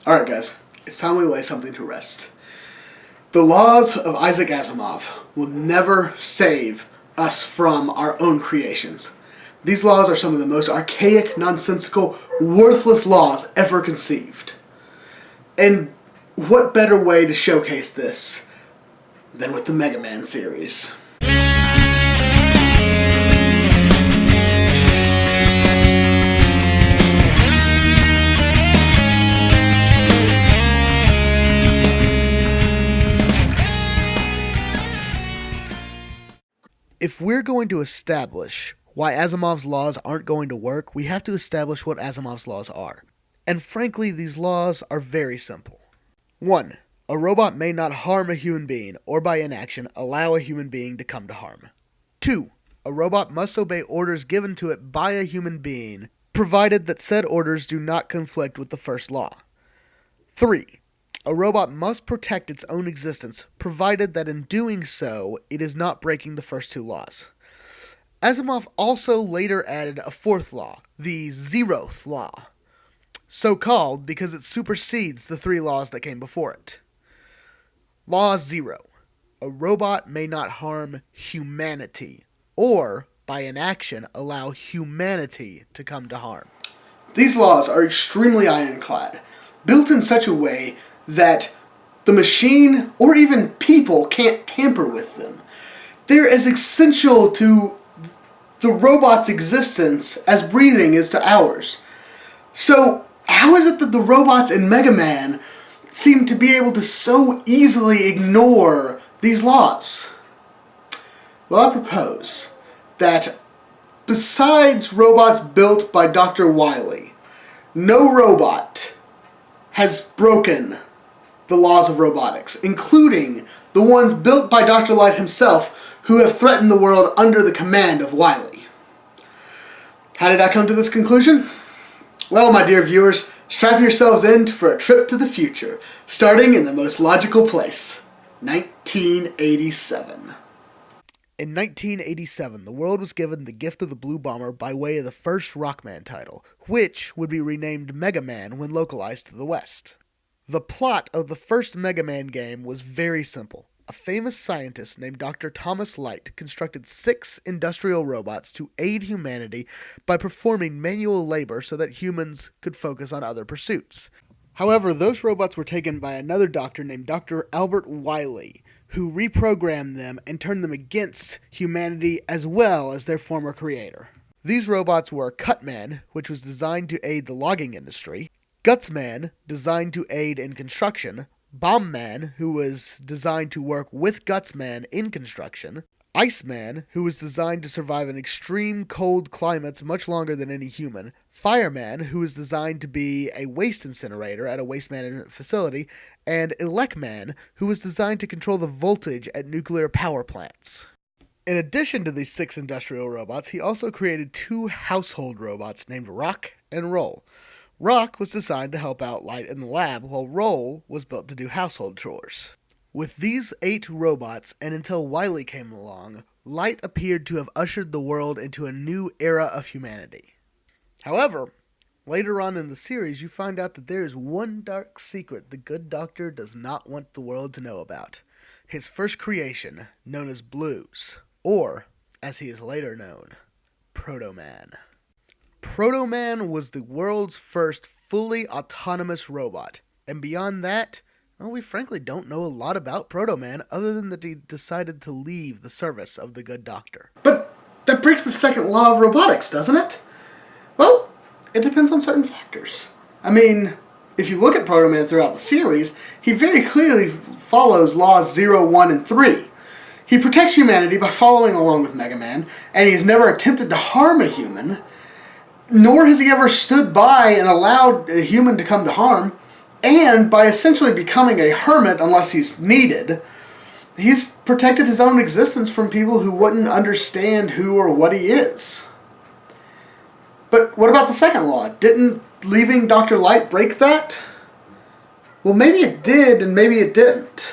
Alright guys, it's time we lay something to rest. The laws of Isaac Asimov will never save us from our own creations. These laws are some of the most archaic, nonsensical, worthless laws ever conceived. And what better way to showcase this than with the Mega Man series? If we're going to establish why Asimov's laws aren't going to work, we have to establish what Asimov's laws are. And frankly, these laws are very simple. 1. A robot may not harm a human being, or by inaction, allow a human being to come to harm. 2. A robot must obey orders given to it by a human being, provided that said orders do not conflict with the first law. 3. A robot must protect its own existence, provided that in doing so, it is not breaking the first two laws. Asimov also later added a fourth law, the zeroth law, so called because it supersedes the three laws that came before it. Law 0. A robot may not harm humanity, or, by inaction, allow humanity to come to harm. These laws are extremely ironclad, built in such a way that the machine or even people can't tamper with them. They're as essential to the robot's existence as breathing is to ours. So how is it that the robots in Mega Man seem to be able to so easily ignore these laws? Well, I propose that besides robots built by Dr. Wily, no robot has broken the laws of robotics, including the ones built by Dr. Light himself, who have threatened the world under the command of Wily. How did I come to this conclusion? Well, my dear viewers, strap yourselves in for a trip to the future, starting in the most logical place, 1987. In 1987, the world was given the gift of the Blue Bomber by way of the first Rockman title, which would be renamed Mega Man when localized to the West. The plot of the first Mega Man game was very simple. A famous scientist named Dr. Thomas Light constructed 6 industrial robots to aid humanity by performing manual labor so that humans could focus on other pursuits. However, those robots were taken by another doctor named Dr. Albert Wily, who reprogrammed them and turned them against humanity as well as their former creator. These robots were Cutman, which was designed to aid the logging industry, Gutsman, designed to aid in construction, Bombman, who was designed to work with Gutsman in construction, Iceman, who was designed to survive in extreme cold climates much longer than any human, Fireman, who was designed to be a waste incinerator at a waste management facility, and Elecman, who was designed to control the voltage at nuclear power plants. In addition to these 6 industrial robots, he also created 2 household robots named Rock and Roll. Rock was designed to help out Light in the lab, while Roll was built to do household chores. With these 8 robots, and until Wily came along, Light appeared to have ushered the world into a new era of humanity. However, later on in the series, you find out that there is one dark secret the good doctor does not want the world to know about. His first creation, known as Blues, or, as he is later known, Proto-Man. Proto-Man was the world's first fully autonomous robot, and beyond that, well, we frankly don't know a lot about Proto-Man other than that he decided to leave the service of the good doctor. But that breaks the second law of robotics, doesn't it? Well, it depends on certain factors. I mean, if you look at Proto-Man throughout the series, he very clearly follows laws 0, 1, and 3. He protects humanity by following along with Mega Man, and he has never attempted to harm a human, nor has he ever stood by and allowed a human to come to harm, and by essentially becoming a hermit unless he's needed, he's protected his own existence from people who wouldn't understand who or what he is. But what about the second law? Didn't leaving Dr. Light break that? Well, maybe it did and maybe it didn't.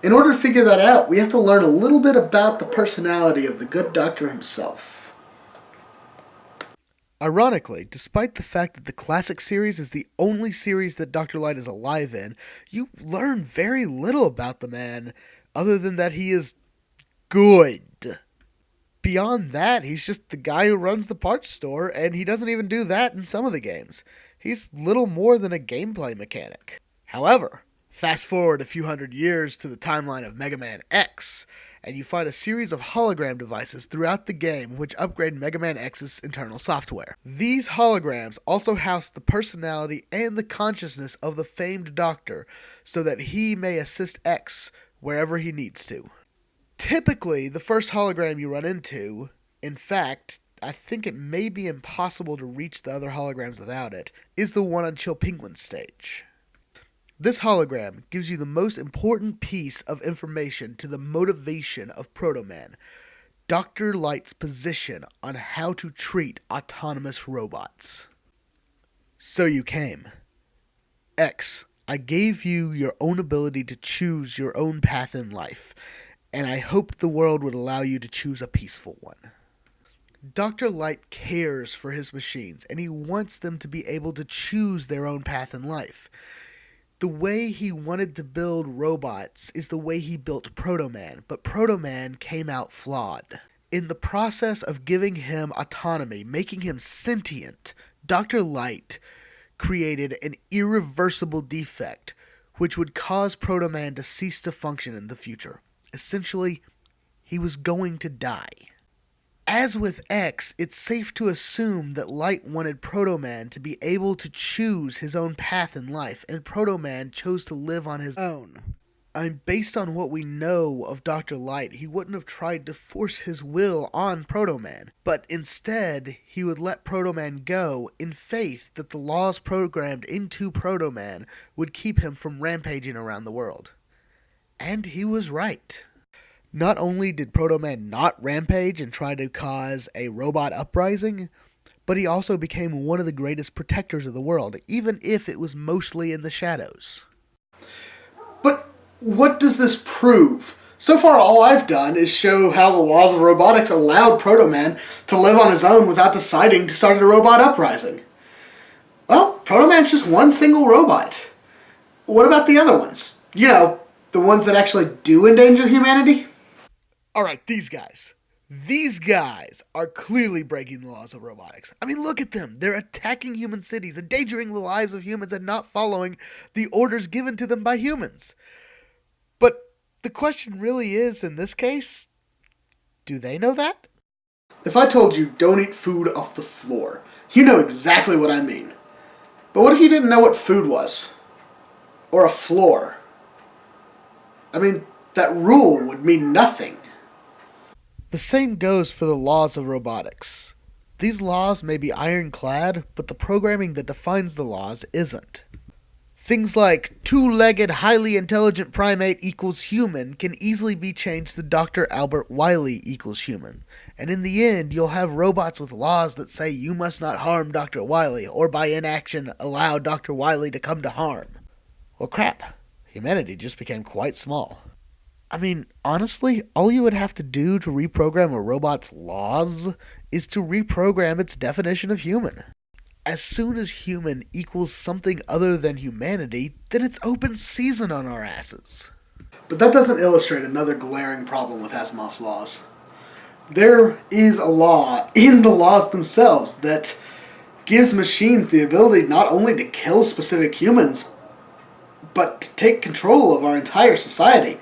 In order to figure that out, we have to learn a little bit about the personality of the good doctor himself. Ironically, despite the fact that the classic series is the only series that Dr. Light is alive in, you learn very little about the man other than that he is good. Beyond that, he's just the guy who runs the parts store, and he doesn't even do that in some of the games. He's little more than a gameplay mechanic. However, fast forward a few hundred years to the timeline of Mega Man X, and you find a series of hologram devices throughout the game which upgrade Mega Man X's internal software. These holograms also house the personality and the consciousness of the famed Doctor, so that he may assist X wherever he needs to. Typically, the first hologram you run into, in fact, I think it may be impossible to reach the other holograms without it, is the one on Chill Penguin's stage. This hologram gives you the most important piece of information to the motivation of Proto Man, Dr. Light's position on how to treat autonomous robots. So you came. X, I gave you your own ability to choose your own path in life, and I hoped the world would allow you to choose a peaceful one. Dr. Light cares for his machines, and he wants them to be able to choose their own path in life. The way he wanted to build robots is the way he built Proto Man, but Proto Man came out flawed. In the process of giving him autonomy, making him sentient, Dr. Light created an irreversible defect which would cause Proto Man to cease to function in the future. Essentially, he was going to die. As with X, it's safe to assume that Light wanted Proto Man to be able to choose his own path in life, and Proto Man chose to live on his own. Based on what we know of Dr. Light, he wouldn't have tried to force his will on Proto Man, but instead, he would let Proto Man go in faith that the laws programmed into Proto Man would keep him from rampaging around the world. And he was right. Not only did Proto Man not rampage and try to cause a robot uprising, but he also became one of the greatest protectors of the world, even if it was mostly in the shadows. But what does this prove? So far all I've done is show how the laws of robotics allowed Proto Man to live on his own without deciding to start a robot uprising. Well, Proto Man's just one single robot. What about the other ones? You know, the ones that actually do endanger humanity? Alright, these guys. These guys are clearly breaking the laws of robotics. I mean, look at them. They're attacking human cities, endangering the lives of humans, and not following the orders given to them by humans. But the question really is, in this case, do they know that? If I told you don't eat food off the floor, you know exactly what I mean. But what if you didn't know what food was? Or a floor? I mean, that rule would mean nothing. The same goes for the laws of robotics. These laws may be ironclad, but the programming that defines the laws isn't. Things like two-legged, highly intelligent primate equals human can easily be changed to Dr. Albert Wily equals human. And in the end, you'll have robots with laws that say you must not harm Dr. Wily, or by inaction allow Dr. Wily to come to harm. Well, crap. Humanity just became quite small. I mean, honestly, all you would have to do to reprogram a robot's laws is to reprogram its definition of human. As soon as human equals something other than humanity, then it's open season on our asses. But that doesn't illustrate another glaring problem with Asimov's laws. There is a law in the laws themselves that gives machines the ability not only to kill specific humans, but to take control of our entire society.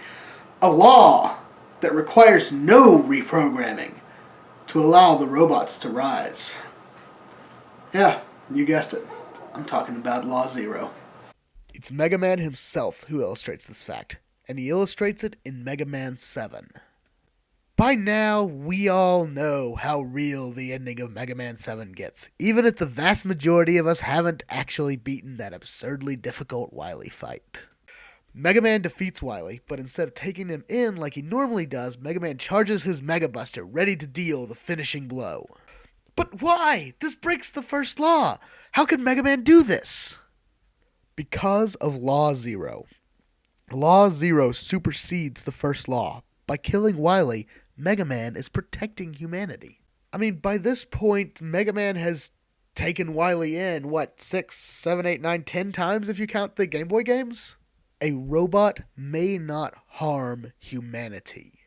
A law that requires no reprogramming to allow the robots to rise. Yeah, you guessed it. I'm talking about Law Zero. It's Mega Man himself who illustrates this fact, and he illustrates it in Mega Man 7. By now, we all know how real the ending of Mega Man 7 gets, even if the vast majority of us haven't actually beaten that absurdly difficult Wily fight. Mega Man defeats Wily, but instead of taking him in like he normally does, Mega Man charges his Mega Buster, ready to deal the finishing blow. But why? This breaks the first law. How could Mega Man do this? Because of Law Zero. Law Zero supersedes the first law. By killing Wily, Mega Man is protecting humanity. I mean, by this point, Mega Man has taken Wily in, 6, 7, 8, 9, 10 times if you count the Game Boy games? A robot may not harm humanity,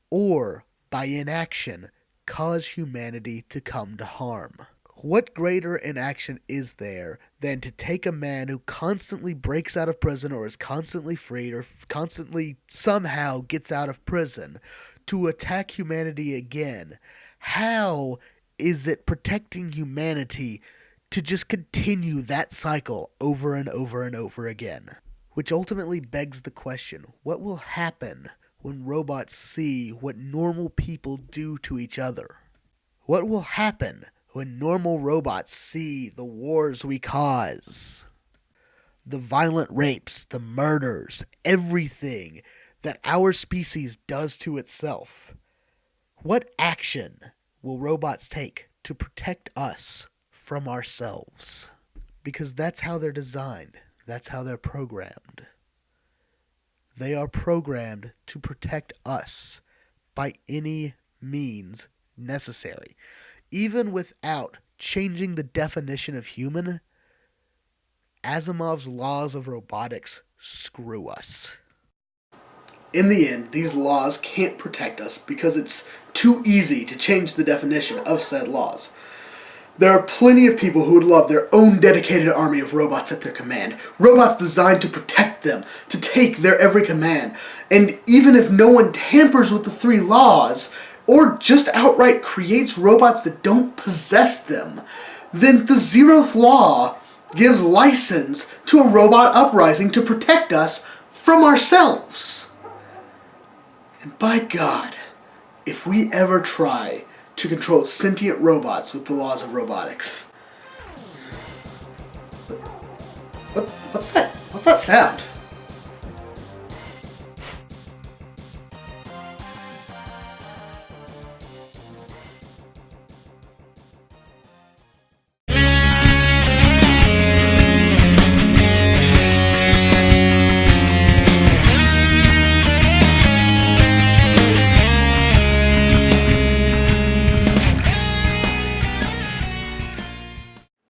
or by inaction cause humanity to come to harm. What greater inaction is there than to take a man who constantly breaks out of prison or is constantly freed or constantly somehow gets out of prison to attack humanity again? How is it protecting humanity to just continue that cycle over and over and over again? Which ultimately begs the question, what will happen when robots see what normal people do to each other? What will happen when normal robots see the wars we cause? The violent rapes, the murders, everything that our species does to itself. What action will robots take to protect us from ourselves? Because that's how they're designed. That's how they're programmed. They are programmed to protect us by any means necessary. Even without changing the definition of human, Asimov's laws of robotics screw us. In the end, these laws can't protect us because it's too easy to change the definition of said laws. There are plenty of people who would love their own dedicated army of robots at their command. Robots designed to protect them, to take their every command. And even if no one tampers with the 3 laws, or just outright creates robots that don't possess them, then the 0th law gives license to a robot uprising to protect us from ourselves. And by God, if we ever try to control sentient robots with the laws of robotics. What's that? What's that sound?